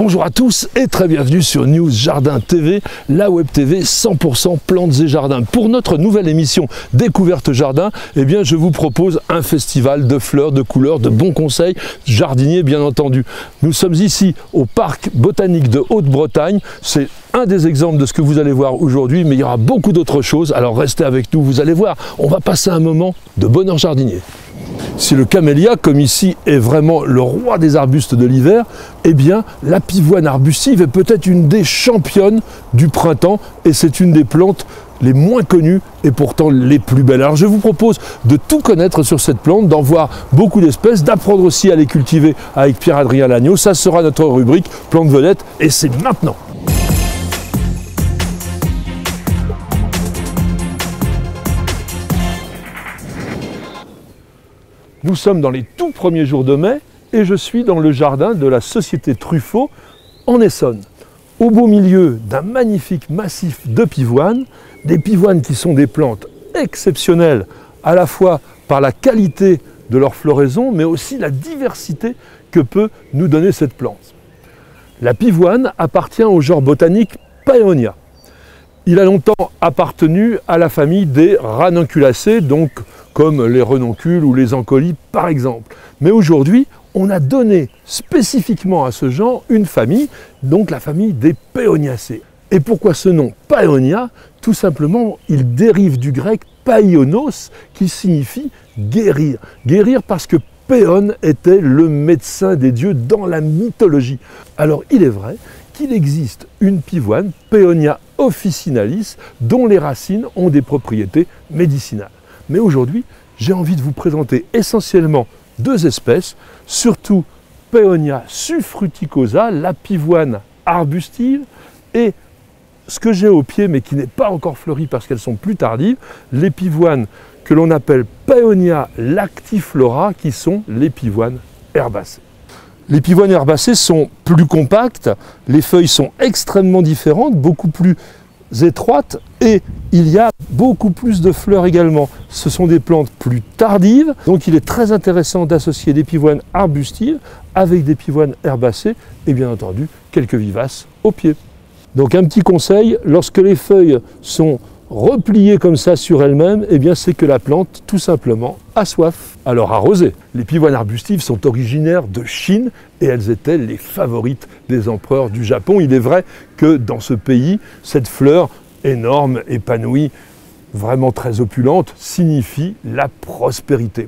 Bonjour à tous et très bienvenue sur News Jardin TV, la web TV 100% plantes et jardins. Pour notre nouvelle émission Découverte Jardin, eh bien je vous propose un festival de fleurs, de couleurs, de bons conseils jardiniers bien entendu. Nous sommes ici au parc botanique de Haute-Bretagne. C'est un des exemples de ce que vous allez voir aujourd'hui, mais il y aura beaucoup d'autres choses. Alors restez avec nous, vous allez voir, on va passer un moment de bonheur jardinier. Si le camélia, comme ici, est vraiment le roi des arbustes de l'hiver, eh bien, la pivoine arbustive est peut-être une des championnes du printemps et c'est une des plantes les moins connues et pourtant les plus belles. Alors je vous propose de tout connaître sur cette plante, d'en voir beaucoup d'espèces, d'apprendre aussi à les cultiver avec Pierre-Adrien Lagneau. Ça sera notre rubrique Plantes vedettes et c'est maintenant. Nous sommes dans les tout premiers jours de mai et je suis dans le jardin de la Société Truffaut en Essonne. Au beau milieu d'un magnifique massif de pivoines, des pivoines qui sont des plantes exceptionnelles à la fois par la qualité de leur floraison mais aussi la diversité que peut nous donner cette plante. La pivoine appartient au genre botanique Paeonia. Il a longtemps appartenu à la famille des Ranunculacées, donc comme les renoncules ou les encolis par exemple. Mais aujourd'hui, on a donné spécifiquement à ce genre une famille, donc la famille des Paeoniacées. Et pourquoi ce nom Paeonia? Tout simplement, il dérive du grec paionos, qui signifie guérir. Guérir parce que Péon était le médecin des dieux dans la mythologie. Alors il est vrai qu'il existe une pivoine, Paeonia officinalis, dont les racines ont des propriétés médicinales. Mais aujourd'hui, j'ai envie de vous présenter essentiellement deux espèces, surtout Paeonia suffruticosa, la pivoine arbustive, et ce que j'ai au pied mais qui n'est pas encore fleuri parce qu'elles sont plus tardives, les pivoines que l'on appelle Paeonia lactiflora, qui sont les pivoines herbacées. Les pivoines herbacées sont plus compactes, les feuilles sont extrêmement différentes, beaucoup plus étroites et il y a beaucoup plus de fleurs également. Ce sont des plantes plus tardives, donc il est très intéressant d'associer des pivoines arbustives avec des pivoines herbacées et bien entendu quelques vivaces au pied. Donc un petit conseil, lorsque les feuilles sont repliées comme ça sur elles-mêmes, eh bien c'est que la plante tout simplement a soif. Alors arroser. Les pivoines arbustives sont originaires de Chine et elles étaient les favorites des empereurs du Japon. Il est vrai que dans ce pays, cette fleur énorme, épanouie, vraiment très opulente, signifie la prospérité.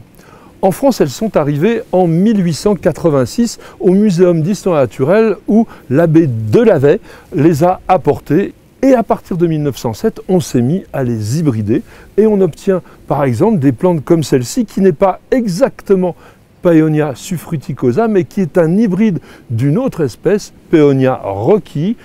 En France, elles sont arrivées en 1886 au Muséum d'histoire naturelle où l'abbé Delavet les a apportées. Et à partir de 1907, on s'est mis à les hybrider et on obtient par exemple des plantes comme celle-ci qui n'est pas exactement Paeonia suffruticosa mais qui est un hybride d'une autre espèce, Paeonia rocci.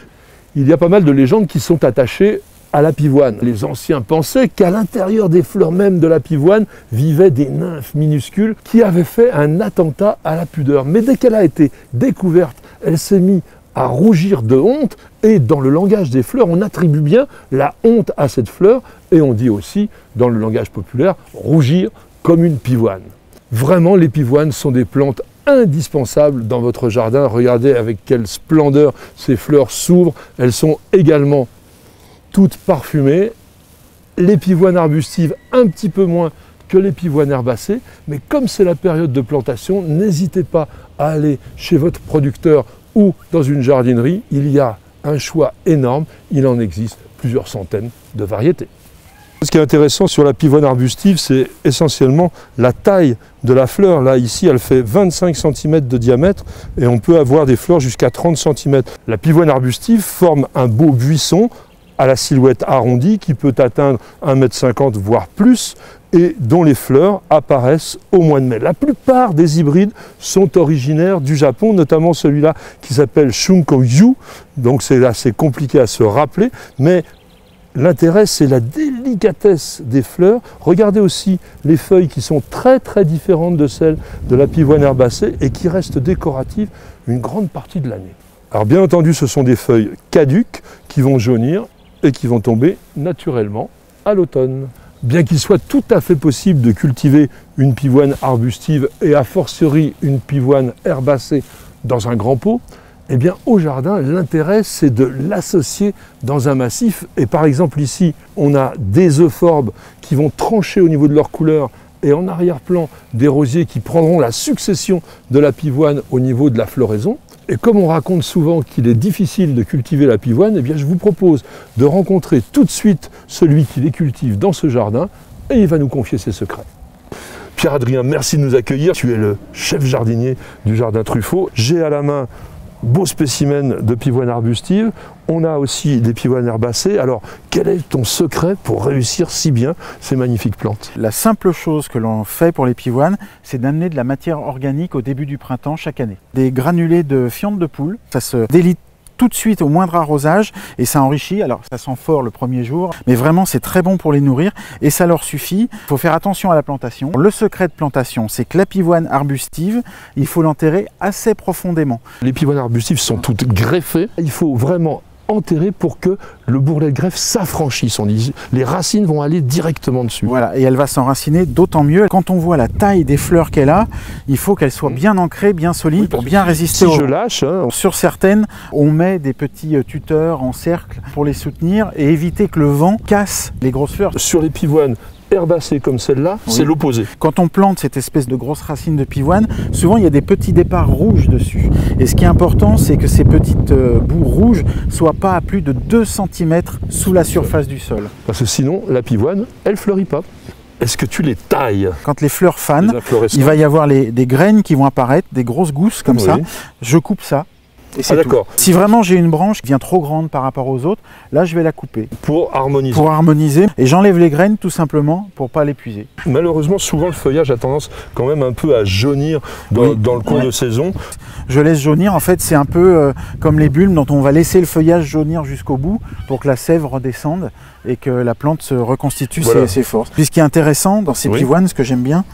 Il y a pas mal de légendes qui sont attachées à la pivoine. Les anciens pensaient qu'à l'intérieur des fleurs même de la pivoine vivaient des nymphes minuscules qui avaient fait un attentat à la pudeur. Mais dès qu'elle a été découverte, elle s'est mise à rougir de honte, et dans le langage des fleurs, on attribue bien la honte à cette fleur, et on dit aussi, dans le langage populaire, rougir comme une pivoine. Vraiment, les pivoines sont des plantes indispensables dans votre jardin. Regardez avec quelle splendeur ces fleurs s'ouvrent. Elles sont également toutes parfumées. Les pivoines arbustives, un petit peu moins que les pivoines herbacées, mais comme c'est la période de plantation, n'hésitez pas à aller chez votre producteur ou dans une jardinerie, il y a un choix énorme, il en existe plusieurs centaines de variétés. Ce qui est intéressant sur la pivoine arbustive, c'est essentiellement la taille de la fleur. Là, ici, elle fait 25 cm de diamètre et on peut avoir des fleurs jusqu'à 30 cm. La pivoine arbustive forme un beau buisson à la silhouette arrondie qui peut atteindre 1,50 m voire plus et dont les fleurs apparaissent au mois de mai. La plupart des hybrides sont originaires du Japon, notamment celui-là qui s'appelle Shunko-yu, donc c'est assez compliqué à se rappeler, mais l'intérêt c'est la délicatesse des fleurs. Regardez aussi les feuilles qui sont très différentes de celles de la pivoine herbacée et qui restent décoratives une grande partie de l'année. Alors bien entendu, ce sont des feuilles caduques qui vont jaunir et qui vont tomber naturellement à l'automne. Bien qu'il soit tout à fait possible de cultiver une pivoine arbustive et a fortiori une pivoine herbacée dans un grand pot, Eh bien, au jardin, l'intérêt, c'est de l'associer dans un massif. Et par exemple, ici, on a des euphorbes qui vont trancher au niveau de leur couleur et en arrière-plan, des rosiers qui prendront la succession de la pivoine au niveau de la floraison. Et comme on raconte souvent qu'il est difficile de cultiver la pivoine, eh bien, je vous propose de rencontrer tout de suite celui qui les cultive dans ce jardin et il va nous confier ses secrets. Pierre-Adrien, merci de nous accueillir. Tu es le chef jardinier du jardin Truffaut. J'ai à la main beau spécimen de pivoine arbustive. On a aussi des pivoines herbacées. Alors, quel est ton secret pour réussir si bien ces magnifiques plantes? La simple chose que l'on fait pour les pivoines, c'est d'amener de la matière organique au début du printemps chaque année. Des granulés de fientes de poule, ça se délite tout de suite au moindre arrosage et ça enrichit. Alors ça sent fort le premier jour, mais vraiment c'est très bon pour les nourrir et ça leur suffit. Il faut faire attention à la plantation. Le secret de plantation, c'est que la pivoine arbustive, il faut l'enterrer assez profondément. Les pivoines arbustives sont toutes greffées. Il faut vraiment enterrer pour que le bourrelet de greffe s'affranchisse. Les racines vont aller directement dessus. Voilà, et elle va s'enraciner d'autant mieux. Quand on voit la taille des fleurs qu'elle a, il faut qu'elle soit bien ancrée, bien solide, oui, pour bien résister. Si je lâche, hein. Sur certaines, on met des petits tuteurs en cercle pour les soutenir et éviter que le vent casse les grosses fleurs. Sur les pivoines herbacées comme celle-là, oui, c'est l'opposé. Quand on plante cette espèce de grosse racine de pivoine, souvent il y a des petits départs rouges dessus. Et ce qui est important, c'est que ces petites bouts rouges ne soient pas à plus de 2 cm sous la surface du sol. Parce que sinon, la pivoine, elle ne fleurit pas. Est-ce que tu les tailles? Quand les fleurs fanent, il va y avoir des graines qui vont apparaître, des grosses gousses comme ça. Je coupe ça. D'accord. Si vraiment j'ai une branche qui devient trop grande par rapport aux autres, là je vais la couper. Pour harmoniser. Pour harmoniser. Et j'enlève les graines tout simplement pour ne pas l'épuiser. Malheureusement, souvent le feuillage a tendance quand même un peu à jaunir dans le cours de saison. Je laisse jaunir, en fait c'est un peu comme les bulbes dont on va laisser le feuillage jaunir jusqu'au bout pour que la sève redescende et que la plante se reconstitue ses forces. Puis ce qui est intéressant dans ces pivoines, ce que j'aime bien,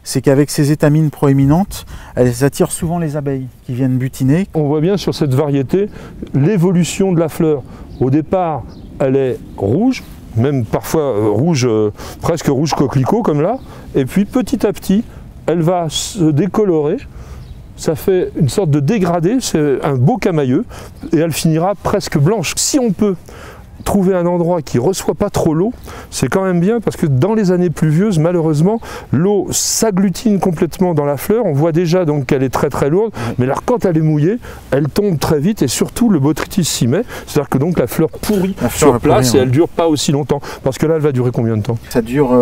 c'est qu'avec ces étamines proéminentes, elles attirent souvent les abeilles qui viennent butiner. On voit bien sur cette variété l'évolution de la fleur. Au départ, elle est rouge, même parfois rouge, presque rouge coquelicot comme là, et puis petit à petit, elle va se décolorer. Ça fait une sorte de dégradé, c'est un beau camailleux, et elle finira presque blanche. Si on peut trouver un endroit qui ne reçoit pas trop l'eau, c'est quand même bien parce que dans les années pluvieuses, malheureusement, l'eau s'agglutine complètement dans la fleur. On voit déjà donc qu'elle est très très lourde, mais alors quand elle est mouillée, elle tombe très vite et surtout le botrytis s'y met. C'est-à-dire que donc la fleur pourrit sur place et elle ne dure pas aussi longtemps. Parce que là, elle va durer combien de temps? Ça dure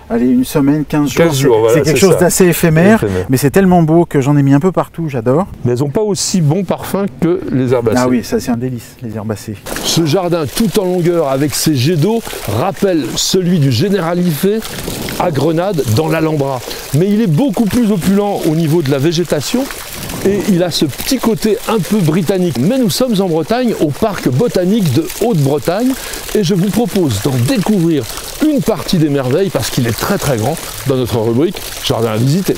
allez, une semaine, 15 jours. 15 jours, voilà, c'est quelque chose d'assez éphémère, mais c'est tellement beau que j'en ai mis un peu partout, j'adore. Mais elles n'ont pas aussi bon parfum que les herbacées. Ah oui, ça c'est un délice, les herbacées. Ce jardin tout en longueur avec ses jets d'eau rappelle celui du Generalife à Grenade dans l'Alhambra. Mais il est beaucoup plus opulent au niveau de la végétation et il a ce petit côté un peu britannique. Mais nous sommes en Bretagne, au parc botanique de Haute-Bretagne et je vous propose d'en découvrir une partie des merveilles parce qu'il est très très grand dans notre rubrique Jardin à visiter.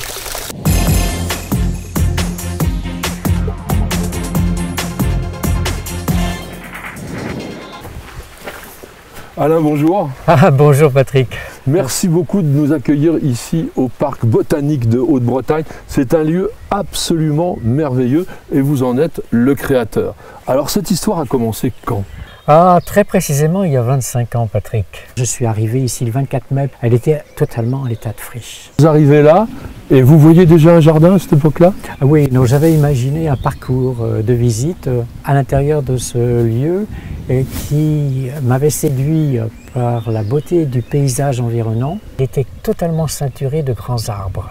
Alain, bonjour. Ah, bonjour Patrick. Merci beaucoup de nous accueillir ici au parc botanique de Haute-Bretagne. C'est un lieu absolument merveilleux et vous en êtes le créateur. Alors cette histoire a commencé quand ? Ah, très précisément il y a 25 ans Patrick. Je suis arrivé ici le 24 mai, elle était totalement en état de friche. Vous arrivez là et vous voyez déjà un jardin à cette époque-là ? Oui, donc j'avais imaginé un parcours de visite à l'intérieur de ce lieu et qui m'avait séduit par la beauté du paysage environnant. Il était totalement ceinturé de grands arbres.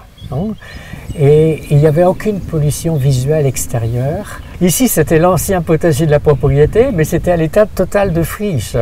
Et il n'y avait aucune pollution visuelle extérieure. Ici, c'était l'ancien potager de la propriété, mais c'était à l'état total de friche.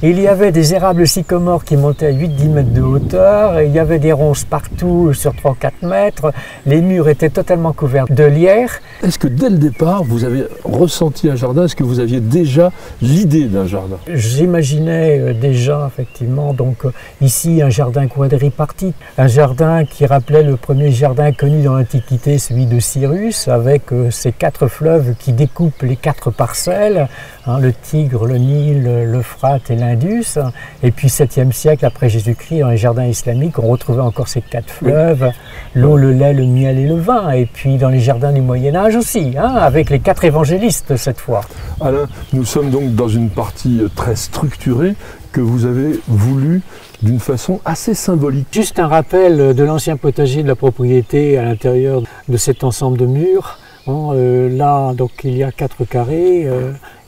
Il y avait des érables sycomores qui montaient à 8-10 mètres de hauteur, et il y avait des ronces partout sur 3-4 mètres. Les murs étaient totalement couverts de lierre. Est-ce que dès le départ, vous avez ressenti un jardin? Est-ce que vous aviez déjà l'idée d'un jardin? J'imaginais déjà, effectivement, donc ici un jardin quadripartite, un jardin qui rappelait le premier jardin connu dans l'Antiquité, celui de Cyrus, avec ses 4 fleuves fleuve qui découpe les 4 parcelles, hein, le Tigre, le Nil, l'Euphrate et l'Indus. Et puis 7e siècle après Jésus-Christ, dans les jardins islamiques, on retrouvait encore ces 4 fleuves, l'eau, le lait, le miel et le vin. Et puis dans les jardins du Moyen-Âge aussi, hein, avec les 4 évangélistes cette fois. Alain, nous sommes donc dans une partie très structurée que vous avez voulu d'une façon assez symbolique. Juste un rappel de l'ancien potager de la propriété à l'intérieur de cet ensemble de murs. Là, donc, il y a 4 carrés.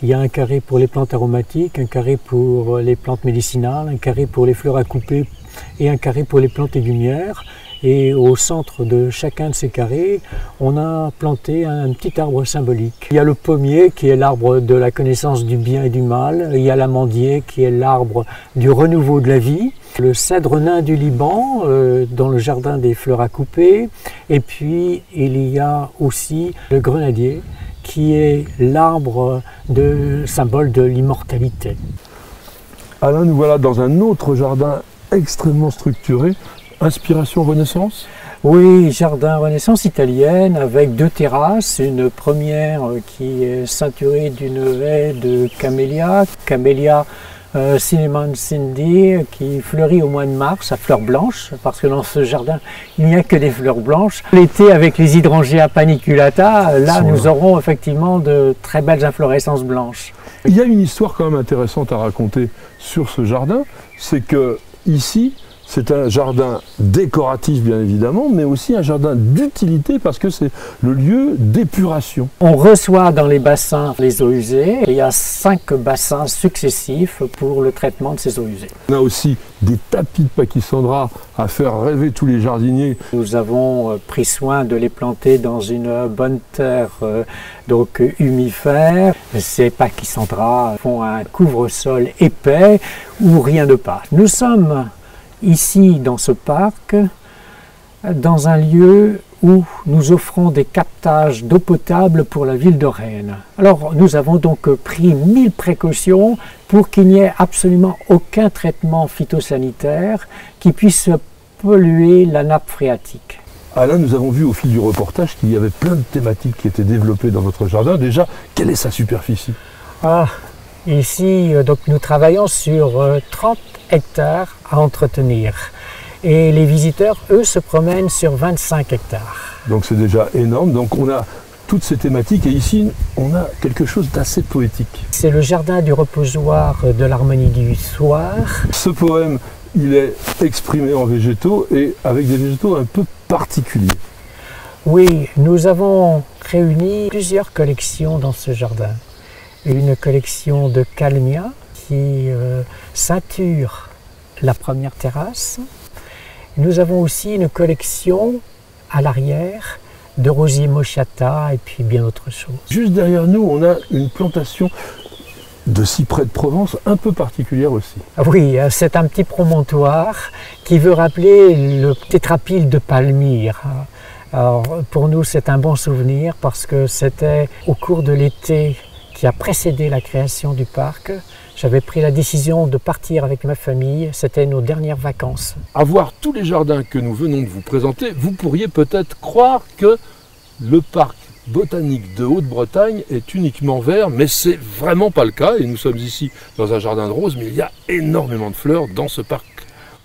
Il y a un carré pour les plantes aromatiques, un carré pour les plantes médicinales, un carré pour les fleurs à couper et un carré pour les plantes légumières. Et au centre de chacun de ces carrés, on a planté un petit arbre symbolique. Il y a le pommier qui est l'arbre de la connaissance du bien et du mal. Il y a l'amandier qui est l'arbre du renouveau de la vie. Le cèdre nain du Liban dans le jardin des fleurs à couper. Et puis il y a aussi le grenadier qui est l'arbre symbole de l'immortalité. Alain, nous voilà dans un autre jardin extrêmement structuré. Inspiration Renaissance? Oui, jardin Renaissance italienne avec 2 terrasses, une première qui est ceinturée d'une haie de camélia, Camellia Cinnamon Cindy, qui fleurit au mois de mars à fleurs blanches, parce que dans ce jardin, il n'y a que des fleurs blanches. L'été, avec les hydrangeas paniculata, là, nous aurons effectivement de très belles inflorescences blanches. Il y a une histoire quand même intéressante à raconter sur ce jardin, c'est que ici, c'est un jardin décoratif bien évidemment, mais aussi un jardin d'utilité parce que c'est le lieu d'épuration. On reçoit dans les bassins les eaux usées. Il y a 5 bassins successifs pour le traitement de ces eaux usées. On a aussi des tapis de pachysandra à faire rêver tous les jardiniers. Nous avons pris soin de les planter dans une bonne terre donc humifère. Ces pachysandra font un couvre-sol épais où rien ne passe. Nous sommes ici, dans ce parc, dans un lieu où nous offrons des captages d'eau potable pour la ville de Rennes. Alors, nous avons donc pris 1000 précautions pour qu'il n'y ait absolument aucun traitement phytosanitaire qui puisse polluer la nappe phréatique. Alain, nous avons vu au fil du reportage qu'il y avait plein de thématiques qui étaient développées dans votre jardin. Déjà, quelle est sa superficie? Ici, donc, nous travaillons sur 30 hectares à entretenir. Et les visiteurs, eux, se promènent sur 25 hectares. Donc c'est déjà énorme. Donc on a toutes ces thématiques et ici, on a quelque chose d'assez poétique. C'est le jardin du reposoir de l'harmonie du soir. Ce poème, il est exprimé en végétaux et avec des végétaux un peu particuliers. Oui, nous avons réuni plusieurs collections dans ce jardin. Une collection de calmia qui ceinture la première terrasse. Nous avons aussi une collection à l'arrière de rosiers mochata et puis bien autre chose. Juste derrière nous, on a une plantation de cyprès de Provence un peu particulière aussi. Oui, c'est un petit promontoire qui veut rappeler le tétrapyle de Palmyre. Alors, pour nous, c'est un bon souvenir parce que c'était au cours de l'été qui a précédé la création du parc. J'avais pris la décision de partir avec ma famille, c'était nos dernières vacances. À voir tous les jardins que nous venons de vous présenter, vous pourriez peut-être croire que le parc botanique de Haute-Bretagne est uniquement vert, mais c'est vraiment pas le cas. Et nous sommes ici dans un jardin de roses, mais il y a énormément de fleurs dans ce parc.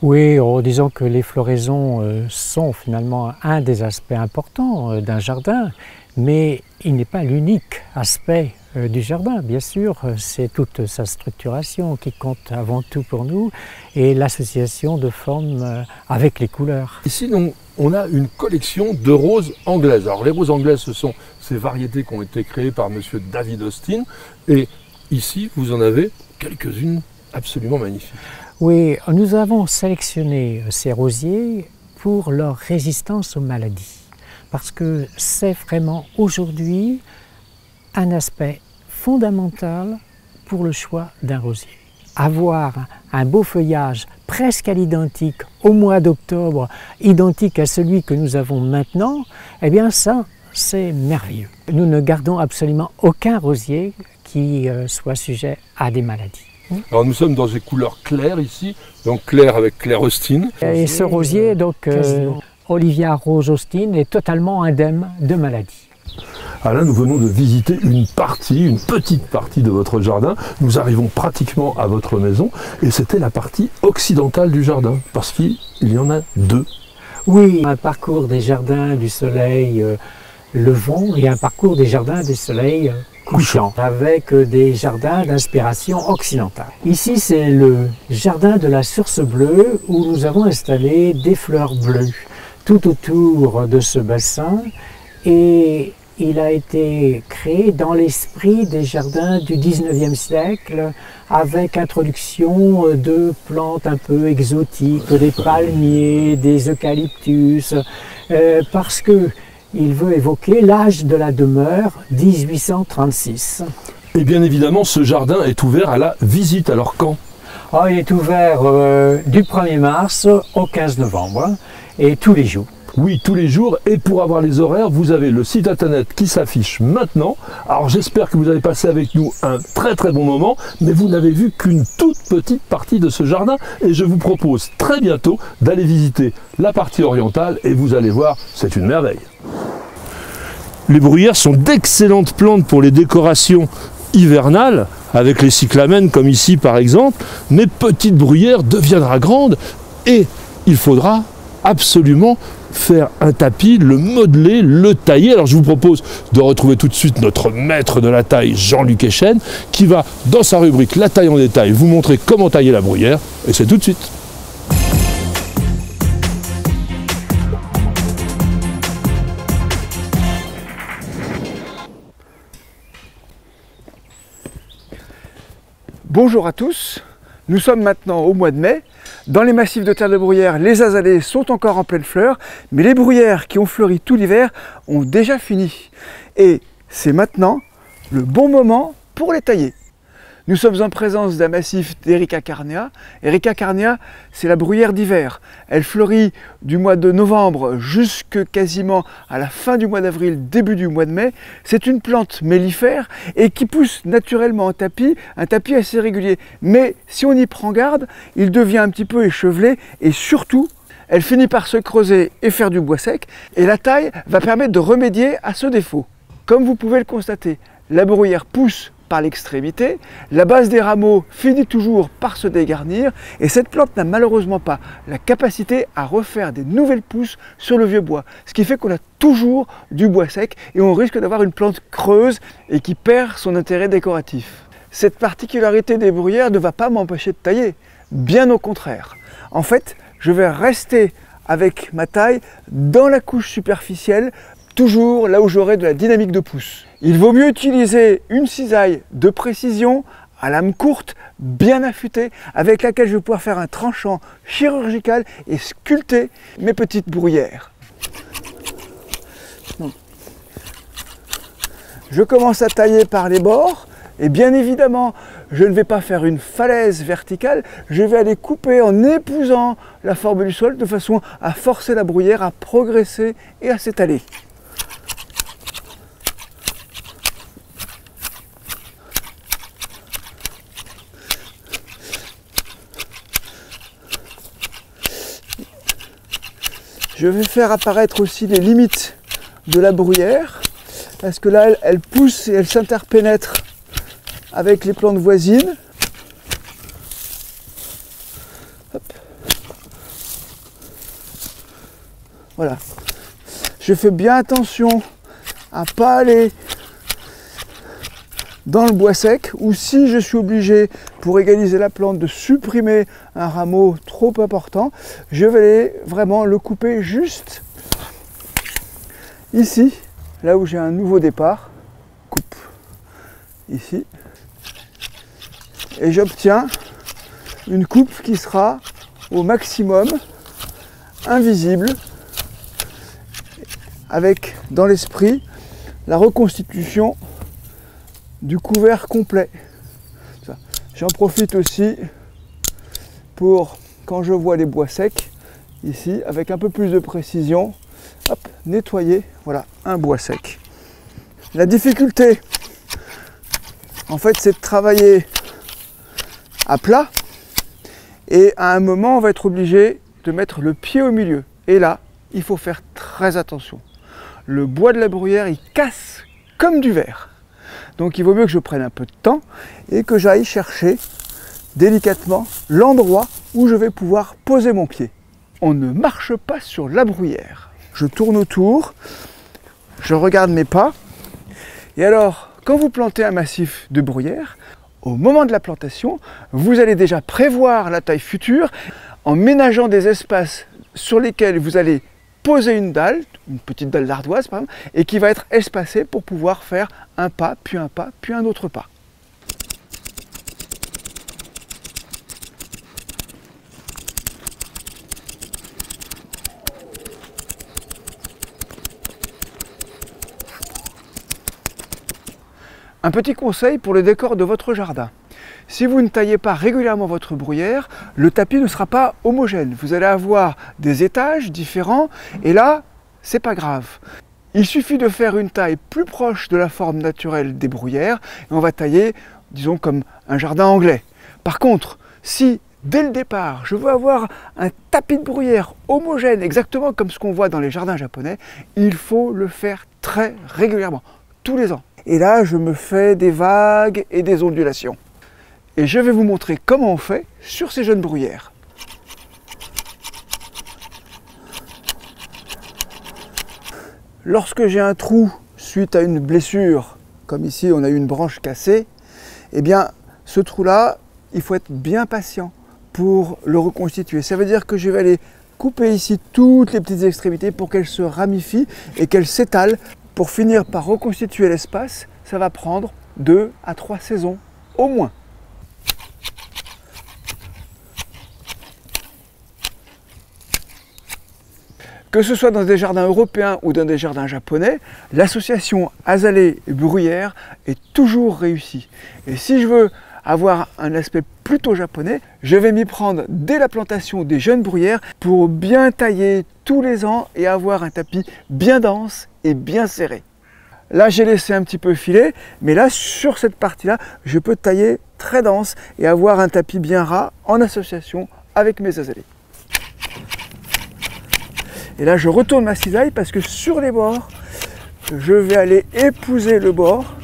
Oui, disons que les floraisons sont finalement un des aspects importants d'un jardin, mais il n'est pas l'unique aspect du jardin. Bien sûr, c'est toute sa structuration qui compte avant tout pour nous et l'association de formes avec les couleurs. Ici, on a une collection de roses anglaises. Alors les roses anglaises, ce sont ces variétés qui ont été créées par monsieur David Austin. Et ici, vous en avez quelques-unes absolument magnifiques. Oui, nous avons sélectionné ces rosiers pour leur résistance aux maladies. Parce que c'est vraiment aujourd'hui un aspect fondamental pour le choix d'un rosier. Avoir un beau feuillage presque à l'identique au mois d'octobre, identique à celui que nous avons maintenant, eh bien ça, c'est merveilleux. Nous ne gardons absolument aucun rosier qui soit sujet à des maladies. Alors nous sommes dans des couleurs claires ici, donc clair avec Claire Austin. Et ce rosier, donc Olivia Rose Austin, est totalement indemne de maladies. Alain, nous venons de visiter une petite partie de votre jardin. Nous arrivons pratiquement à votre maison et c'était la partie occidentale du jardin, parce qu'il y en a deux. Oui, un parcours des jardins du soleil levant et un parcours des jardins du soleil couchant, avec des jardins d'inspiration occidentale. Ici, c'est le jardin de la Source Bleue où nous avons installé des fleurs bleues tout autour de ce bassin et il a été créé dans l'esprit des jardins du 19e siècle avec introduction de plantes un peu exotiques, des palmiers, des eucalyptus, parce que il veut évoquer l'âge de la demeure 1836. Et bien évidemment, ce jardin est ouvert à la visite. Alors quand? Il est ouvert du 1er mars au 15 novembre et tous les jours. Oui, tous les jours. Et pour avoir les horaires, vous avez le site internet qui s'affiche maintenant. Alors j'espère que vous avez passé avec nous un très bon moment, mais vous n'avez vu qu'une toute petite partie de ce jardin. Et je vous propose très bientôt d'aller visiter la partie orientale et vous allez voir, c'est une merveille. Les bruyères sont d'excellentes plantes pour les décorations hivernales, avec les cyclamènes comme ici par exemple, mais petite bruyère deviendra grande et il faudra absolument faire un tapis, le modeler, le tailler. Alors je vous propose de retrouver tout de suite notre maître de la taille, Jean-Luc Echen, qui va, dans sa rubrique La taille en détail, vous montrer comment tailler la bruyère, et c'est tout de suite. Bonjour à tous, nous sommes maintenant au mois de mai. Dans les massifs de terre de bruyère, les azalées sont encore en pleine fleur, mais les bruyères qui ont fleuri tout l'hiver ont déjà fini. Et c'est maintenant le bon moment pour les tailler. Nous sommes en présence d'un massif d'Erica carnea. Erica carnea, c'est la bruyère d'hiver. Elle fleurit du mois de novembre jusque quasiment à la fin du mois d'avril, début du mois de mai. C'est une plante mellifère et qui pousse naturellement un tapis assez régulier. Mais si on y prend garde, il devient un petit peu échevelé et surtout, elle finit par se creuser et faire du bois sec. Et la taille va permettre de remédier à ce défaut. Comme vous pouvez le constater, la bruyère pousse par l'extrémité, la base des rameaux finit toujours par se dégarnir et cette plante n'a malheureusement pas la capacité à refaire des nouvelles pousses sur le vieux bois. Ce qui fait qu'on a toujours du bois sec et on risque d'avoir une plante creuse et qui perd son intérêt décoratif. Cette particularité des bruyères ne va pas m'empêcher de tailler, bien au contraire. En fait, je vais rester avec ma taille dans la couche superficielle, toujours là où j'aurai de la dynamique de pousse. Il vaut mieux utiliser une cisaille de précision, à lame courte, bien affûtée, avec laquelle je vais pouvoir faire un tranchant chirurgical et sculpter mes petites bruyères. Je commence à tailler par les bords, et bien évidemment, je ne vais pas faire une falaise verticale, je vais aller couper en épousant la forme du sol, de façon à forcer la bruyère à progresser et à s'étaler. Je vais faire apparaître aussi les limites de la bruyère, parce que là, elle pousse et elle s'interpénètre avec les plantes voisines. Hop. Voilà. Je fais bien attention à ne pas aller dans le bois sec, ou si je suis obligé, pour égaliser la plante, de supprimer un rameau trop important, je vais aller vraiment le couper juste ici, là où j'ai un nouveau départ, coupe ici, et j'obtiens une coupe qui sera au maximum invisible, avec dans l'esprit la reconstitution du couvert complet. J'en profite aussi pour, quand je vois les bois secs, ici, avec un peu plus de précision, hop, nettoyer, voilà, un bois sec. La difficulté, en fait, c'est de travailler à plat, et à un moment, on va être obligé de mettre le pied au milieu. Et là, il faut faire très attention. Le bois de la bruyère, il casse comme du verre. Donc il vaut mieux que je prenne un peu de temps et que j'aille chercher délicatement l'endroit où je vais pouvoir poser mon pied. On ne marche pas sur la bruyère. Je tourne autour, je regarde mes pas. Et alors, quand vous plantez un massif de bruyère, au moment de la plantation, vous allez déjà prévoir la taille future en ménageant des espaces sur lesquels vous allez poser une dalle, une petite dalle d'ardoise par exemple, et qui va être espacée pour pouvoir faire un pas, puis un autre pas. Un petit conseil pour le décor de votre jardin. Si vous ne taillez pas régulièrement votre bruyère, le tapis ne sera pas homogène. Vous allez avoir des étages différents et là, c'est pas grave. Il suffit de faire une taille plus proche de la forme naturelle des bruyères et on va tailler, disons, comme un jardin anglais. Par contre, si dès le départ, je veux avoir un tapis de bruyère homogène, exactement comme ce qu'on voit dans les jardins japonais, il faut le faire très régulièrement, tous les ans. Et là, je me fais des vagues et des ondulations. Et je vais vous montrer comment on fait sur ces jeunes bruyères. Lorsque j'ai un trou suite à une blessure, comme ici on a eu une branche cassée, eh bien ce trou-là, il faut être bien patient pour le reconstituer. Ça veut dire que je vais aller couper ici toutes les petites extrémités pour qu'elles se ramifient et qu'elles s'étalent. Pour finir par reconstituer l'espace, ça va prendre 2 à 3 saisons au moins. Que ce soit dans des jardins européens ou dans des jardins japonais, l'association azalée-bruyère est toujours réussie. Et si je veux avoir un aspect plutôt japonais, je vais m'y prendre dès la plantation des jeunes bruyères pour bien tailler tous les ans et avoir un tapis bien dense et bien serré. Là, j'ai laissé un petit peu filer, mais là, sur cette partie-là, je peux tailler très dense et avoir un tapis bien ras en association avec mes azalées. Et là, je retourne ma cisaille parce que sur les bords, je vais aller épouser le bord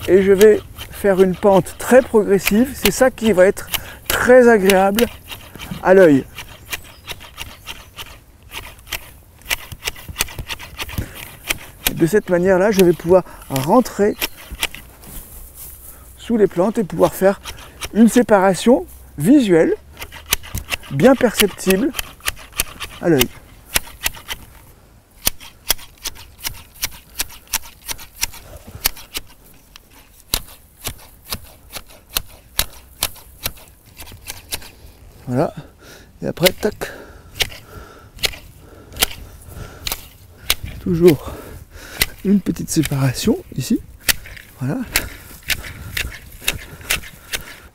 et je vais faire une pente très progressive. C'est ça qui va être très agréable à l'œil. De cette manière-là, je vais pouvoir rentrer sous les plantes et pouvoir faire une séparation visuelle, bien perceptible à l'œil. Voilà, et après, tac, toujours une petite séparation ici, voilà.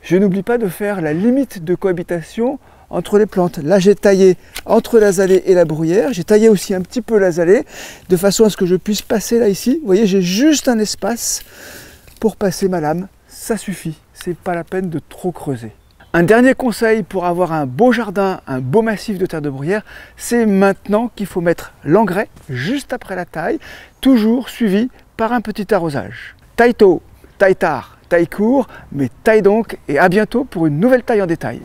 Je n'oublie pas de faire la limite de cohabitation entre les plantes. Là, j'ai taillé entre l'azalée et la bruyère, j'ai taillé aussi un petit peu l'azalée, de façon à ce que je puisse passer là ici. Vous voyez, j'ai juste un espace pour passer ma lame, ça suffit, c'est pas la peine de trop creuser. Un dernier conseil pour avoir un beau jardin, un beau massif de terre de bruyère, c'est maintenant qu'il faut mettre l'engrais juste après la taille, toujours suivi par un petit arrosage. Taille tôt, taille tard, taille court, mais taille donc et à bientôt pour une nouvelle taille en détail.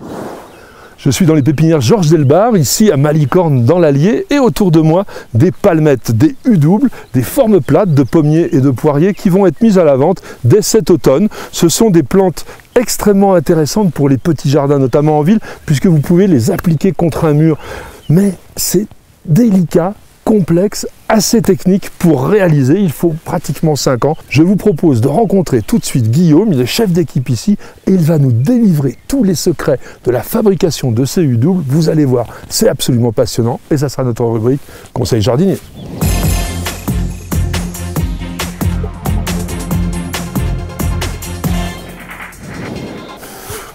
Je suis dans les pépinières Georges Delbar, ici à Malicorne dans l'Allier, et autour de moi des palmettes, des U-doubles, des formes plates de pommiers et de poiriers qui vont être mises à la vente dès cet automne. Ce sont des plantes extrêmement intéressantes pour les petits jardins, notamment en ville, puisque vous pouvez les appliquer contre un mur. Mais c'est délicat, complexe, assez technique pour réaliser. Il faut pratiquement 5 ans. Je vous propose de rencontrer tout de suite Guillaume, il est chef d'équipe ici, et il va nous délivrer tous les secrets de la fabrication de ces U-doubles. Vous allez voir, c'est absolument passionnant, et ça sera notre rubrique Conseil jardinier.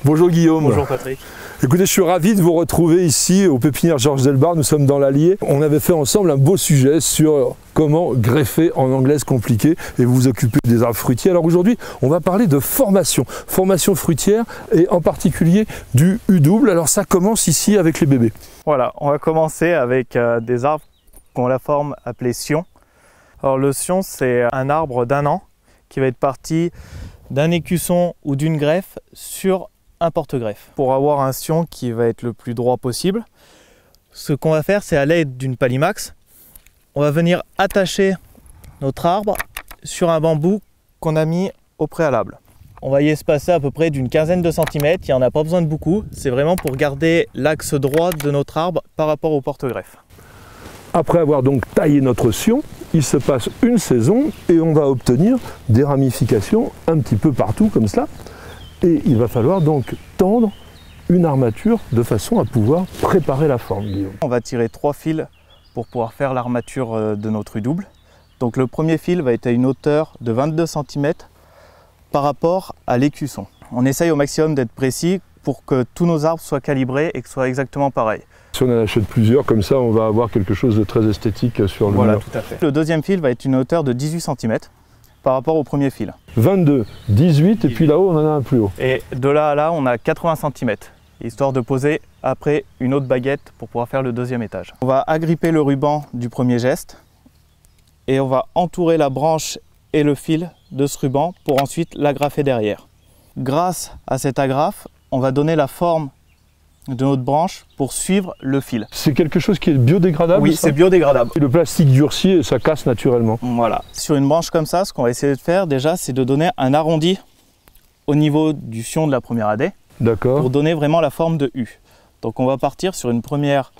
Bonjour Guillaume. Bonjour Patrick. Écoutez, je suis ravi de vous retrouver ici aux pépinières Georges Delbar. Nous sommes dans l'Allier. On avait fait ensemble un beau sujet sur comment greffer en anglaise compliqué et vous vous occupez des arbres fruitiers. Alors aujourd'hui, on va parler de formation fruitière et en particulier du U-double. Alors ça commence ici avec les bébés. Voilà, on va commencer avec des arbres qui ont la forme appelée Sion. Alors le sion, c'est un arbre d'un an qui va être parti d'un écusson ou d'une greffe sur un porte-greffe. Pour avoir un sion qui va être le plus droit possible, ce qu'on va faire, c'est à l'aide d'une palimax, on va venir attacher notre arbre sur un bambou qu'on a mis au préalable. On va y espacer à peu près d'une quinzaine de centimètres, il n'y en a pas besoin de beaucoup, c'est vraiment pour garder l'axe droit de notre arbre par rapport au porte-greffe. Après avoir donc taillé notre sion, il se passe une saison et on va obtenir des ramifications un petit peu partout comme cela. Et il va falloir donc tendre une armature de façon à pouvoir préparer la forme, Guillaume. On va tirer 3 fils pour pouvoir faire l'armature de notre U-double. Donc le premier fil va être à une hauteur de 22 cm par rapport à l'écusson. On essaye au maximum d'être précis pour que tous nos arbres soient calibrés et que ce soit exactement pareil. Si on en achète plusieurs, comme ça, on va avoir quelque chose de très esthétique sur le mur. Voilà, tout à fait. Le deuxième fil va être une hauteur de 18 cm par rapport au premier fil. 22, 18 et puis là-haut, on en a un plus haut. Et de là à là, on a 80 cm, histoire de poser après une autre baguette pour pouvoir faire le deuxième étage. On va agripper le ruban du premier geste et on va entourer la branche et le fil de ce ruban pour ensuite l'agrafer derrière. Grâce à cette agrafe, on va donner la forme de notre branche pour suivre le fil. C'est quelque chose qui est biodégradable? Oui, c'est biodégradable. Le plastique durcit et ça casse naturellement. Voilà. Sur une branche comme ça, ce qu'on va essayer de faire déjà, c'est de donner un arrondi au niveau du sion de la première AD. D'accord. Pour donner vraiment la forme de U. Donc on va partir sur une première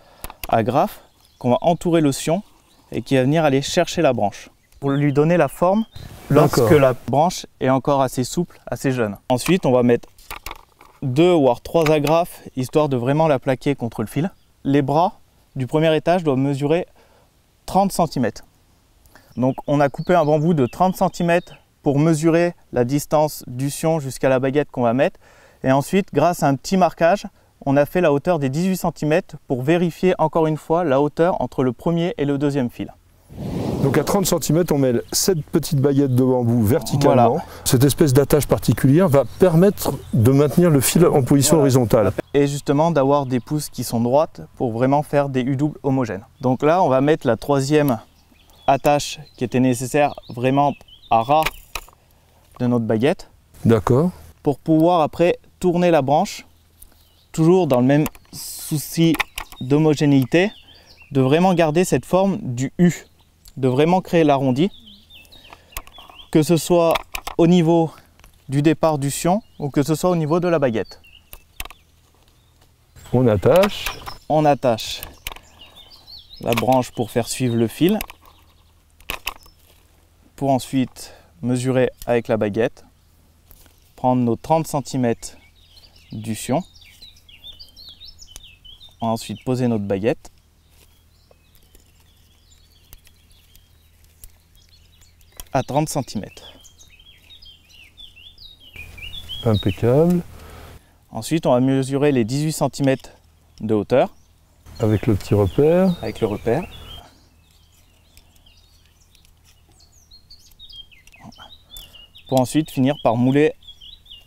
agrafe qu'on va entourer le sion et qui va venir aller chercher la branche pour lui donner la forme lorsque la branche est encore assez souple, assez jeune. Ensuite, on va mettre 2 voire 3 agrafes histoire de vraiment la plaquer contre le fil. Les bras du premier étage doivent mesurer 30 cm. Donc on a coupé un bambou de 30 cm pour mesurer la distance du sion jusqu'à la baguette qu'on va mettre. Et ensuite, grâce à un petit marquage, on a fait la hauteur des 18 cm pour vérifier encore une fois la hauteur entre le premier et le deuxième fil. Donc à 30 cm, on met cette petite baguette de bambou verticalement. Voilà. Cette espèce d'attache particulière va permettre de maintenir le fil en position horizontale. Et justement d'avoir des pousses qui sont droites pour vraiment faire des U-doubles homogènes. Donc là, on va mettre la troisième attache qui était nécessaire vraiment à ras de notre baguette. D'accord. Pour pouvoir après tourner la branche, toujours dans le même souci d'homogénéité, de vraiment garder cette forme du U, de vraiment créer l'arrondi, que ce soit au niveau du départ du sion ou que ce soit au niveau de la baguette. On attache. On attache la branche pour faire suivre le fil, pour ensuite mesurer avec la baguette, prendre nos 30 cm du sion, ensuite poser notre baguette, à 30 cm. Impeccable. Ensuite, on va mesurer les 18 cm de hauteur. Avec le petit repère. Avec le repère. Pour ensuite finir par mouler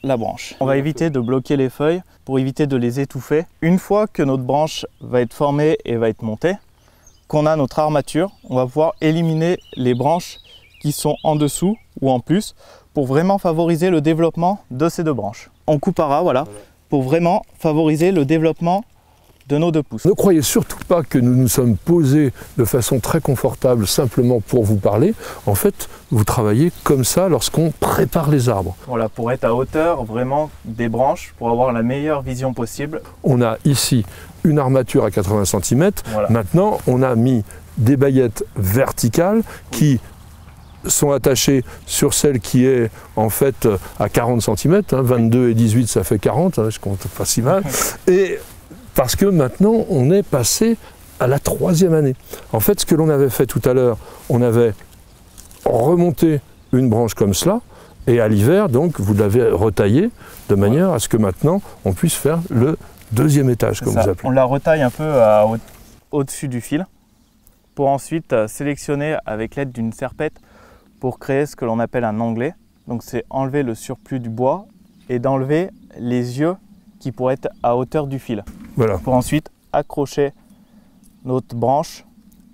la branche. On va éviter de bloquer les feuilles pour éviter de les étouffer. Une fois que notre branche va être formée et va être montée, qu'on a notre armature, on va pouvoir éliminer les branches qui sont en dessous ou en plus pour vraiment favoriser le développement de ces deux branches. On coupe à ras, voilà, pour vraiment favoriser le développement de nos deux pousses. Ne croyez surtout pas que nous nous sommes posés de façon très confortable simplement pour vous parler. En fait, vous travaillez comme ça lorsqu'on prépare les arbres. Voilà, pour être à hauteur vraiment des branches, pour avoir la meilleure vision possible. On a ici une armature à 80 cm. Voilà. Maintenant, on a mis des baguettes verticales qui sont attachées sur celle qui est en fait à 40 cm. 22 et 18, ça fait 40, je compte pas si mal. Et parce que maintenant, on est passé à la 3e année. En fait, ce que l'on avait fait tout à l'heure, on avait remonté une branche comme cela, et à l'hiver, donc, vous l'avez retaillé de manière à ce que maintenant, on puisse faire le 2e étage, comme vous appelez. On la retaille un peu au-dessus du fil, pour ensuite sélectionner avec l'aide d'une serpette pour créer ce que l'on appelle un onglet. Donc c'est enlever le surplus du bois et d'enlever les yeux qui pourraient être à hauteur du fil. Voilà. Pour ensuite accrocher notre branche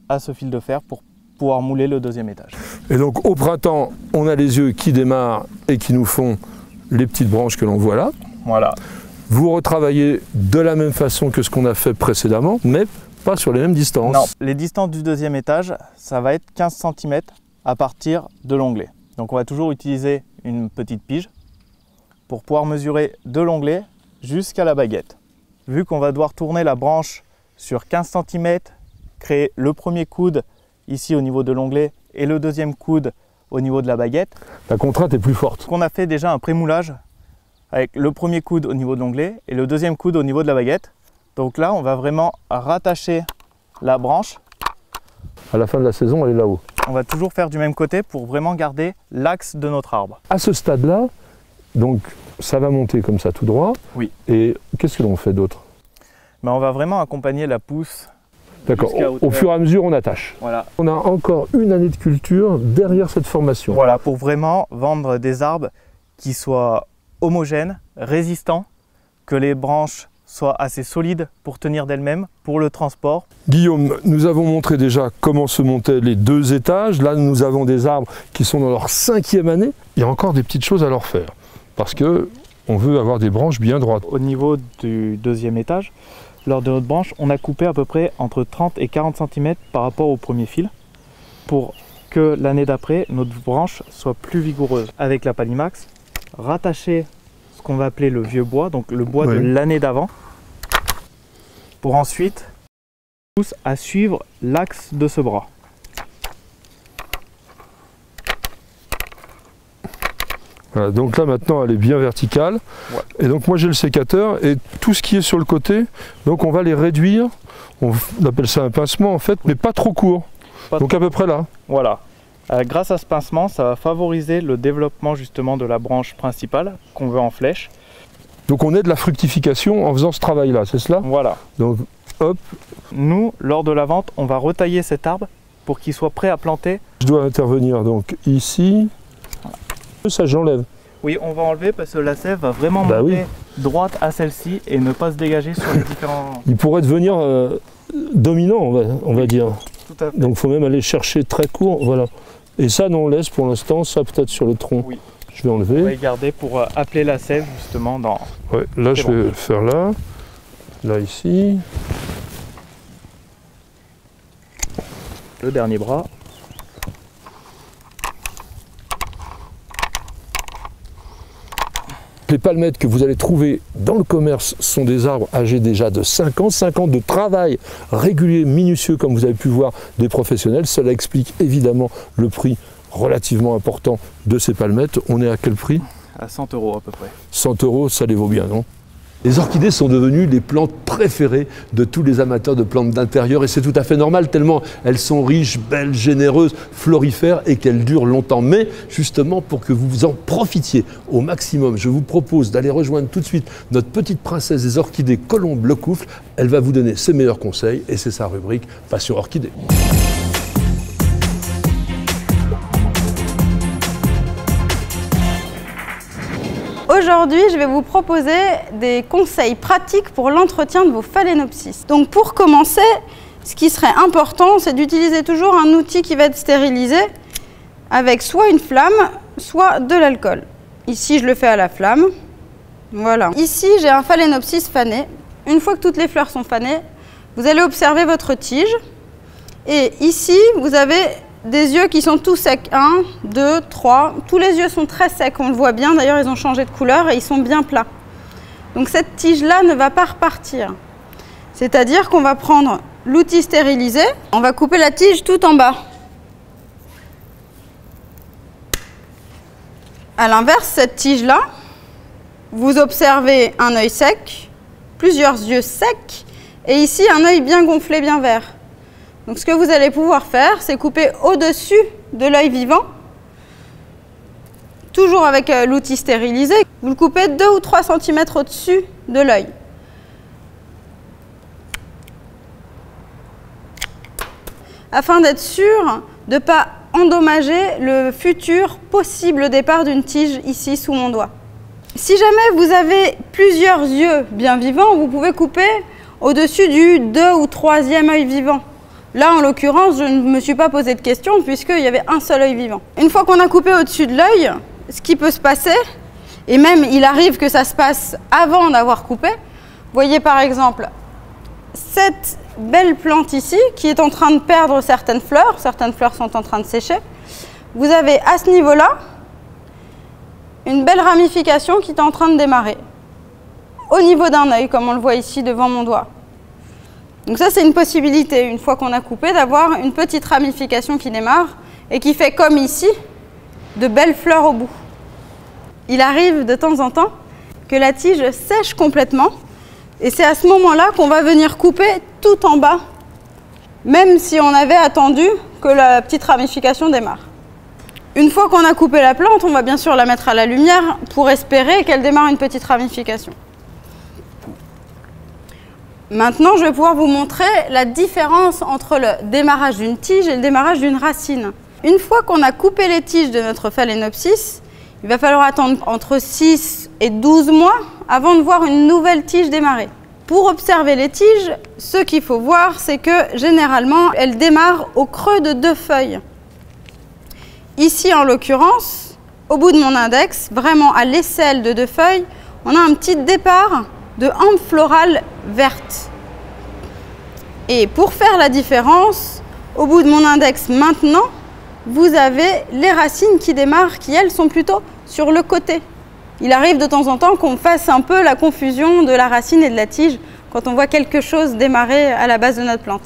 à ce fil de fer pour pouvoir mouler le 2e étage. Et donc au printemps, on a les yeux qui démarrent et qui nous font les petites branches que l'on voit là. Voilà. Vous retravaillez de la même façon que ce qu'on a fait précédemment, mais pas sur les mêmes distances. Non, les distances du deuxième étage, ça va être 15 cm à partir de l'onglet. Donc on va toujours utiliser une petite pige pour pouvoir mesurer de l'onglet jusqu'à la baguette. Vu qu'on va devoir tourner la branche sur 15 cm, créer le premier coude ici au niveau de l'onglet et le deuxième coude au niveau de la baguette. La contrainte est plus forte. On a fait déjà un prémoulage avec le premier coude au niveau de l'onglet et le deuxième coude au niveau de la baguette. Donc là, on va vraiment rattacher la branche. À la fin de la saison, elle est là-haut. On va toujours faire du même côté pour vraiment garder l'axe de notre arbre. À ce stade-là, donc ça va monter comme ça tout droit. Oui. Et qu'est-ce que l'on fait d'autre? Ben, on va vraiment accompagner la pousse. D'accord. Au fur et à mesure, on attache. Voilà. On a encore une année de culture derrière cette formation. Voilà, pour vraiment vendre des arbres qui soient homogènes, résistants, que les branches soient assez solides pour tenir d'elles-mêmes, pour le transport. Guillaume, nous avons montré déjà comment se montaient les 2 étages. Là, nous avons des arbres qui sont dans leur 5e année. Il y a encore des petites choses à leur faire parce que on veut avoir des branches bien droites. Au niveau du 2e étage, lors de notre branche, on a coupé à peu près entre 30 et 40 cm par rapport au premier fil pour que l'année d'après, notre branche soit plus vigoureuse. Avec la Palimax, rattacher ce qu'on va appeler le vieux bois, donc le bois de l'année d'avant, pour ensuite à suivre l'axe de ce bras. Voilà, donc là maintenant elle est bien verticale. Ouais. Et donc moi j'ai le sécateur et tout ce qui est sur le côté, donc on va les réduire. On appelle ça un pincement en fait, mais pas trop court. Donc à peu près là. Voilà. Grâce à ce pincement, ça va favoriser le développement justement de la branche principale qu'on veut en flèche. Donc on aide la fructification en faisant ce travail-là, c'est cela? Voilà. Donc hop. Nous, lors de la vente, on va retailler cet arbre pour qu'il soit prêt à planter. Je dois intervenir donc ici. Ça j'enlève. Oui, on va enlever parce que la sève va vraiment monter droite à celle-ci et ne pas se dégager sur les différents... Il pourrait devenir dominant, on va dire. Tout à fait. Donc il faut même aller chercher très court, voilà. Et ça, non, on laisse pour l'instant, ça peut-être sur le tronc. Oui. Je vais enlever. On va y garder pour appeler la sève justement dans... Ouais, là je vais faire là, ici. Le dernier bras. Les palmettes que vous allez trouver dans le commerce sont des arbres âgés déjà de 5 ans de travail régulier, minutieux, comme vous avez pu voir des professionnels. Cela explique évidemment le prix relativement important de ces palmettes. On est à quel prix? À 100 € à peu près. 100 €, ça les vaut bien, non? Les orchidées sont devenues les plantes préférées de tous les amateurs de plantes d'intérieur et c'est tout à fait normal tellement elles sont riches, belles, généreuses, florifères et qu'elles durent longtemps. Mais justement pour que vous en profitiez au maximum, je vous propose d'aller rejoindre tout de suite notre petite princesse des orchidées, Colombe Lecoufle. Elle va vous donner ses meilleurs conseils et c'est sa rubrique Passion Orchidée. Aujourd'hui, je vais vous proposer des conseils pratiques pour l'entretien de vos phalaenopsis. Donc pour commencer, ce qui serait important, c'est d'utiliser toujours un outil qui va être stérilisé avec soit une flamme, soit de l'alcool. Ici, je le fais à la flamme. Voilà. Ici, j'ai un phalaenopsis fané. Une fois que toutes les fleurs sont fanées, vous allez observer votre tige. Et ici, vous avez des yeux qui sont tout secs. 1, 2, 3. Tous les yeux sont très secs, on le voit bien. D'ailleurs, ils ont changé de couleur et ils sont bien plats. Donc cette tige-là ne va pas repartir. C'est-à-dire qu'on va prendre l'outil stérilisé, on va couper la tige tout en bas. À l'inverse, cette tige-là, vous observez un œil sec, plusieurs yeux secs, et ici un œil bien gonflé, bien vert. Donc ce que vous allez pouvoir faire, c'est couper au-dessus de l'œil vivant, toujours avec l'outil stérilisé. Vous le coupez 2 ou 3 cm au-dessus de l'œil. Afin d'être sûr de ne pas endommager le futur possible départ d'une tige ici sous mon doigt. Si jamais vous avez plusieurs yeux bien vivants, vous pouvez couper au-dessus du 2 ou 3e œil vivant. Là, en l'occurrence, je ne me suis pas posé de questions puisqu'il y avait un seul œil vivant. Une fois qu'on a coupé au-dessus de l'œil, ce qui peut se passer, et même il arrive que ça se passe avant d'avoir coupé, vous voyez par exemple cette belle plante ici qui est en train de perdre certaines fleurs sont en train de sécher. Vous avez à ce niveau-là une belle ramification qui est en train de démarrer au niveau d'un œil, comme on le voit ici devant mon doigt. Donc ça, c'est une possibilité, une fois qu'on a coupé, d'avoir une petite ramification qui démarre et qui fait comme ici, de belles fleurs au bout. Il arrive de temps en temps que la tige sèche complètement et c'est à ce moment-là qu'on va venir couper tout en bas, même si on avait attendu que la petite ramification démarre. Une fois qu'on a coupé la plante, on va bien sûr la mettre à la lumière pour espérer qu'elle démarre une petite ramification. Maintenant, je vais pouvoir vous montrer la différence entre le démarrage d'une tige et le démarrage d'une racine. Une fois qu'on a coupé les tiges de notre Phalaenopsis, il va falloir attendre entre 6 et 12 mois avant de voir une nouvelle tige démarrer. Pour observer les tiges, ce qu'il faut voir, c'est que généralement, elles démarrent au creux de 2 feuilles. Ici, en l'occurrence, au bout de mon index, vraiment à l'aisselle de 2 feuilles, on a un petit départ de hampes florales vertes. Et pour faire la différence, au bout de mon index maintenant, vous avez les racines qui démarrent, qui elles sont plutôt sur le côté. Il arrive de temps en temps qu'on fasse un peu la confusion de la racine et de la tige quand on voit quelque chose démarrer à la base de notre plante.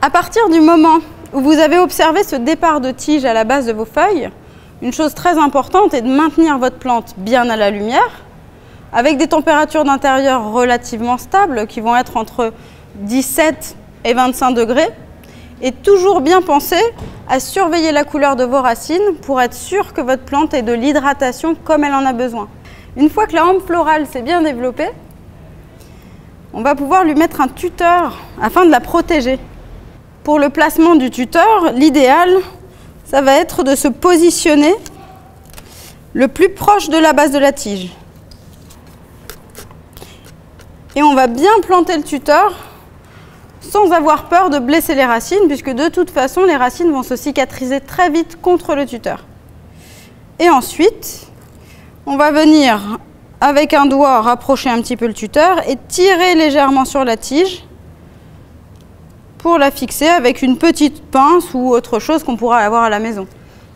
À partir du moment où vous avez observé ce départ de tige à la base de vos feuilles, une chose très importante est de maintenir votre plante bien à la lumière, avec des températures d'intérieur relativement stables qui vont être entre 17 et 25 degrés, et toujours bien penser à surveiller la couleur de vos racines pour être sûr que votre plante ait de l'hydratation comme elle en a besoin. Une fois que la hampe florale s'est bien développée, on va pouvoir lui mettre un tuteur afin de la protéger. Pour le placement du tuteur, l'idéal, ça va être de se positionner le plus proche de la base de la tige. Et on va bien planter le tuteur sans avoir peur de blesser les racines, puisque de toute façon, les racines vont se cicatriser très vite contre le tuteur. Et ensuite, on va venir, avec un doigt, rapprocher un petit peu le tuteur et tirer légèrement sur la tige pour la fixer avec une petite pince ou autre chose qu'on pourra avoir à la maison.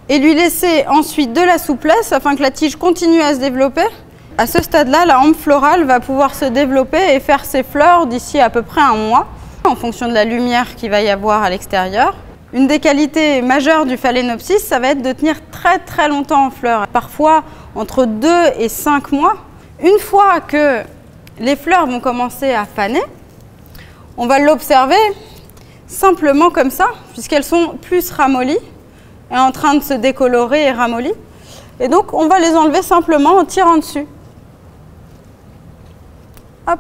Et lui laisser ensuite de la souplesse afin que la tige continue à se développer. À ce stade-là, la hampe florale va pouvoir se développer et faire ses fleurs d'ici à peu près un mois, en fonction de la lumière qu'il va y avoir à l'extérieur. Une des qualités majeures du Phalaenopsis, ça va être de tenir très très longtemps en fleurs, parfois entre 2 et 5 mois. Une fois que les fleurs vont commencer à faner, on va l'observer simplement comme ça, puisqu'elles sont plus ramollies, et en train de se décolorer et ramollies. Et donc on va les enlever simplement en tirant dessus. Hop,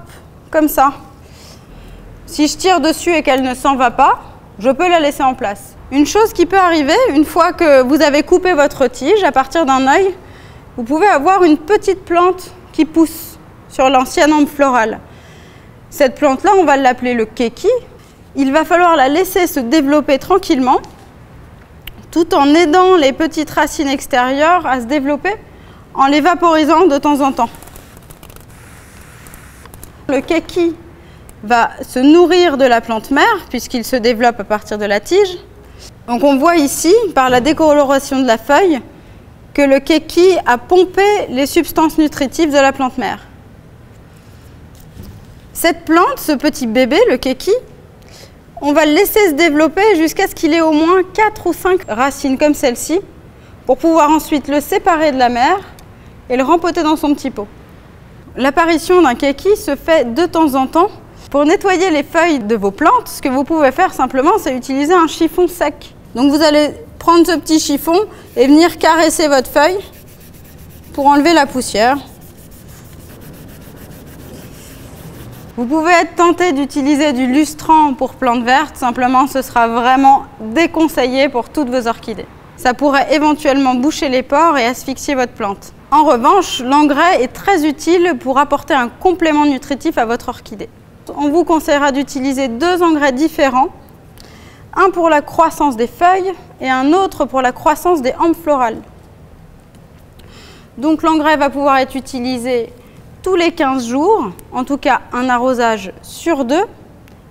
comme ça. Si je tire dessus et qu'elle ne s'en va pas, je peux la laisser en place. Une chose qui peut arriver, une fois que vous avez coupé votre tige, à partir d'un œil, vous pouvez avoir une petite plante qui pousse sur l'ancienne hampe florale. Cette plante-là, on va l'appeler le keki. Il va falloir la laisser se développer tranquillement, tout en aidant les petites racines extérieures à se développer, en les vaporisant de temps en temps. Le keki va se nourrir de la plante mère puisqu'il se développe à partir de la tige. Donc on voit ici, par la décoloration de la feuille, que le keki a pompé les substances nutritives de la plante mère. Cette plante, ce petit bébé, le keki, on va le laisser se développer jusqu'à ce qu'il ait au moins 4 ou 5 racines comme celle-ci, pour pouvoir ensuite le séparer de la mère et le rempoter dans son petit pot. L'apparition d'un keki se fait de temps en temps. Pour nettoyer les feuilles de vos plantes, ce que vous pouvez faire simplement, c'est utiliser un chiffon sec. Donc vous allez prendre ce petit chiffon et venir caresser votre feuille pour enlever la poussière. Vous pouvez être tenté d'utiliser du lustrant pour plantes vertes, simplement ce sera vraiment déconseillé pour toutes vos orchidées. Ça pourrait éventuellement boucher les pores et asphyxier votre plante. En revanche, l'engrais est très utile pour apporter un complément nutritif à votre orchidée. On vous conseillera d'utiliser 2 engrais différents. un pour la croissance des feuilles et un autre pour la croissance des hampes florales. Donc l'engrais va pouvoir être utilisé tous les 15 jours, en tout cas un arrosage sur 2,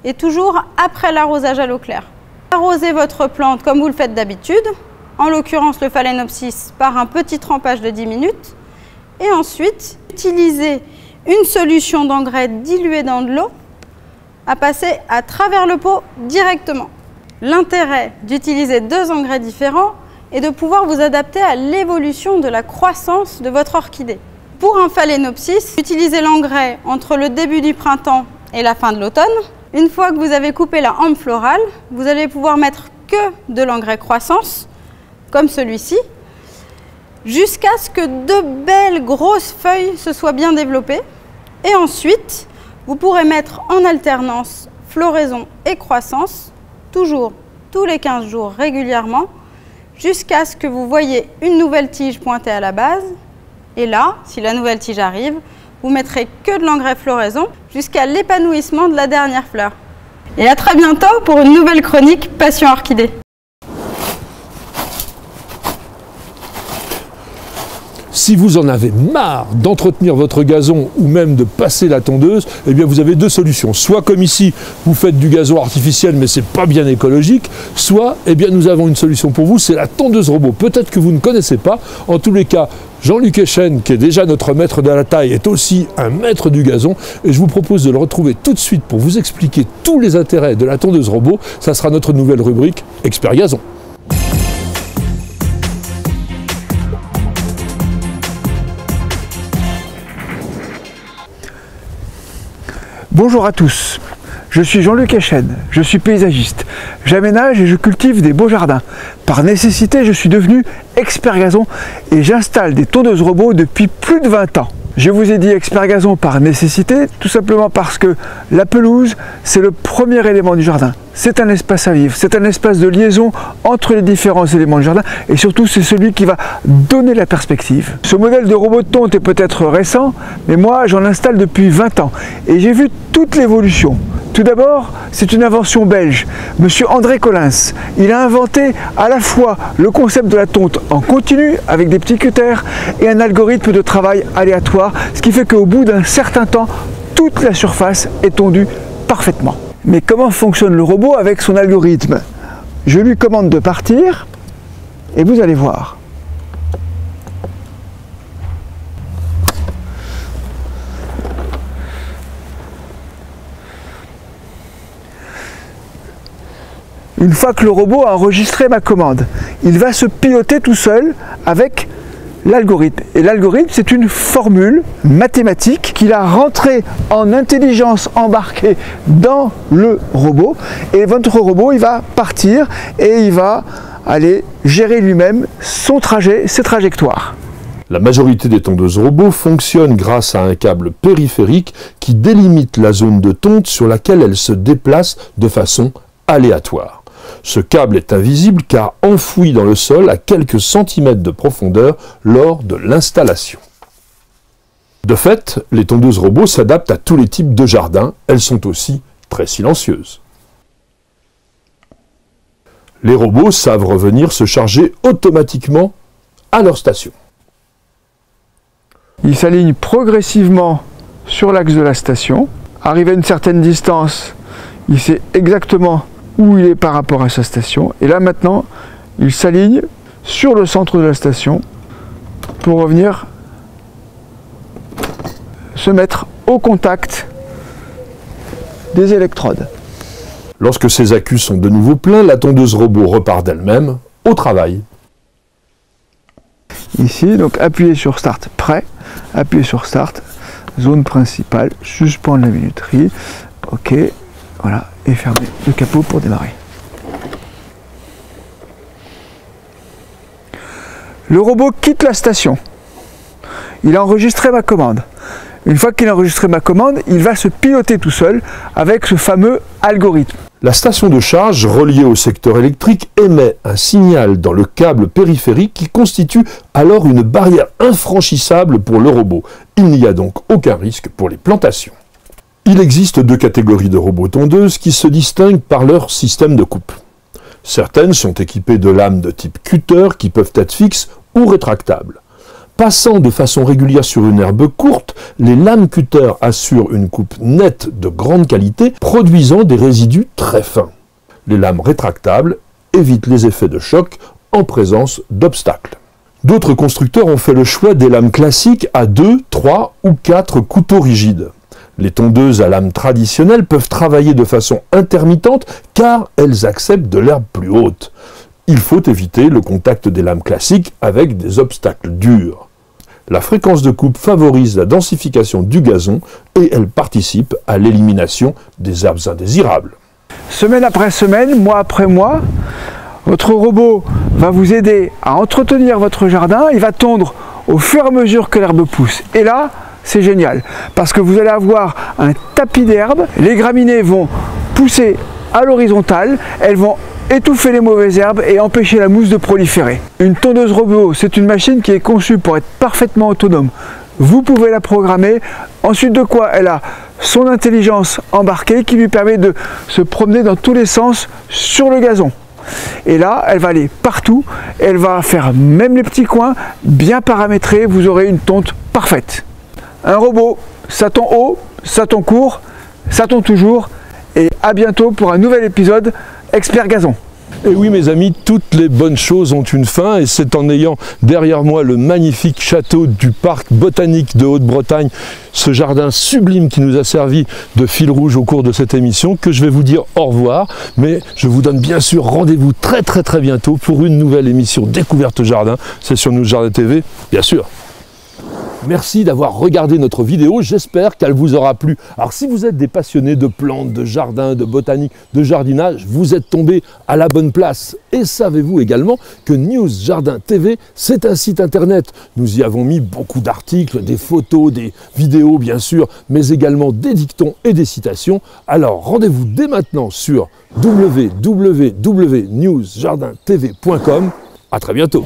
et toujours après l'arrosage à l'eau claire. Arrosez votre plante comme vous le faites d'habitude, en l'occurrence le Phalaenopsis par un petit trempage de 10 minutes, et ensuite utilisez une solution d'engrais diluée dans de l'eau à passer à travers le pot directement. L'intérêt d'utiliser 2 engrais différents est de pouvoir vous adapter à l'évolution de la croissance de votre orchidée. Pour un Phalaenopsis, utilisez l'engrais entre le début du printemps et la fin de l'automne. Une fois que vous avez coupé la hampe florale, vous allez pouvoir mettre que de l'engrais croissance, comme celui-ci, jusqu'à ce que 2 belles grosses feuilles se soient bien développées. Et ensuite, vous pourrez mettre en alternance floraison et croissance, toujours tous les 15 jours régulièrement, jusqu'à ce que vous voyez une nouvelle tige pointée à la base. Et là, si la nouvelle tige arrive, vous mettrez que de l'engrais floraison jusqu'à l'épanouissement de la dernière fleur. Et à très bientôt pour une nouvelle chronique Passion Orchidée. Si vous en avez marre d'entretenir votre gazon ou même de passer la tondeuse, eh bien vous avez 2 solutions. Soit comme ici, vous faites du gazon artificiel mais c'est pas bien écologique, soit eh bien nous avons une solution pour vous, c'est la tondeuse robot. Peut-être que vous ne connaissez pas. En tous les cas, Jean-Luc Echen, qui est déjà notre maître de la taille, est aussi un maître du gazon et je vous propose de le retrouver tout de suite pour vous expliquer tous les intérêts de la tondeuse robot. Ça sera notre nouvelle rubrique Expert Gazon. Bonjour à tous, je suis Jean-Luc Echen, je suis paysagiste. J'aménage et je cultive des beaux jardins. Par nécessité, je suis devenu expert gazon et j'installe des tondeuses robots depuis plus de 20 ans. Je vous ai dit expert gazon par nécessité, tout simplement parce que la pelouse, c'est le premier élément du jardin. C'est un espace à vivre, c'est un espace de liaison entre les différents éléments du jardin et surtout c'est celui qui va donner la perspective. Ce modèle de robot de tonte est peut-être récent, mais moi j'en installe depuis 20 ans et j'ai vu toute l'évolution. Tout d'abord, c'est une invention belge, monsieur André Collins. Il a inventé à la fois le concept de la tonte en continu avec des petits cutters et un algorithme de travail aléatoire, ce qui fait qu'au bout d'un certain temps, toute la surface est tondue parfaitement. Mais comment fonctionne le robot avec son algorithme? Je lui commande de partir et vous allez voir. Une fois que le robot a enregistré ma commande, il va se piloter tout seul avec l'algorithme. Et l'algorithme, c'est une formule mathématique qu'il a rentrée en intelligence embarquée dans le robot. Et votre robot, il va partir et il va aller gérer lui-même son trajet, ses trajectoires. La majorité des tondeuses robots fonctionnent grâce à un câble périphérique qui délimite la zone de tonte sur laquelle elle se déplace de façon aléatoire. Ce câble est invisible car enfoui dans le sol à quelques centimètres de profondeur lors de l'installation. De fait, les tondeuses robots s'adaptent à tous les types de jardins, elles sont aussi très silencieuses. Les robots savent revenir se charger automatiquement à leur station. Il s'aligne progressivement sur l'axe de la station. Arrivé à une certaine distance, il sait exactement où il est par rapport à sa station. Et là maintenant, il s'aligne sur le centre de la station pour revenir se mettre au contact des électrodes. Lorsque ces accus sont de nouveau pleins, la tondeuse robot repart d'elle-même au travail. Ici, donc appuyez sur Start, prêt, appuyez sur Start, zone principale, suspendre la minuterie, ok, voilà, et fermer le capot pour démarrer. Le robot quitte la station. Il a enregistré ma commande. Une fois qu'il a enregistré ma commande, il va se piloter tout seul avec ce fameux algorithme. La station de charge reliée au secteur électrique émet un signal dans le câble périphérique qui constitue alors une barrière infranchissable pour le robot. Il n'y a donc aucun risque pour les plantations. Il existe deux catégories de robots tondeuses qui se distinguent par leur système de coupe. Certaines sont équipées de lames de type cutter qui peuvent être fixes ou rétractables. Passant de façon régulière sur une herbe courte, les lames cutter assurent une coupe nette de grande qualité, produisant des résidus très fins. Les lames rétractables évitent les effets de choc en présence d'obstacles. D'autres constructeurs ont fait le choix des lames classiques à 2, 3 ou 4 couteaux rigides. Les tondeuses à lames traditionnelles peuvent travailler de façon intermittente car elles acceptent de l'herbe plus haute. Il faut éviter le contact des lames classiques avec des obstacles durs. La fréquence de coupe favorise la densification du gazon et elle participe à l'élimination des herbes indésirables. Semaine après semaine, mois après mois, votre robot va vous aider à entretenir votre jardin. Il va tondre au fur et à mesure que l'herbe pousse. Et là, c'est génial parce que vous allez avoir un tapis d'herbe. Les graminées vont pousser à l'horizontale. Elles vont étouffer les mauvaises herbes et empêcher la mousse de proliférer. Une tondeuse robot, c'est une machine qui est conçue pour être parfaitement autonome. Vous pouvez la programmer, ensuite de quoi elle a son intelligence embarquée qui lui permet de se promener dans tous les sens sur le gazon. Et là, elle va aller partout, elle va faire même les petits coins bien paramétrés, vous aurez une tonte parfaite. Un robot, ça tond haut, ça tond court, ça tond toujours, et à bientôt pour un nouvel épisode Expert Gazon. Et oui mes amis, toutes les bonnes choses ont une fin et c'est en ayant derrière moi le magnifique château du parc botanique de Haute-Bretagne, ce jardin sublime qui nous a servi de fil rouge au cours de cette émission, que je vais vous dire au revoir. Mais je vous donne bien sûr rendez-vous très bientôt pour une nouvelle émission Découverte Jardin. C'est sur News Jardin TV, bien sûr. Merci d'avoir regardé notre vidéo, j'espère qu'elle vous aura plu. Alors si vous êtes des passionnés de plantes, de jardin, de botanique, de jardinage, vous êtes tombés à la bonne place. Et savez-vous également que News Jardin TV, c'est un site internet. Nous y avons mis beaucoup d'articles, des photos, des vidéos bien sûr, mais également des dictons et des citations. Alors rendez-vous dès maintenant sur www.newsjardintv.com. À très bientôt.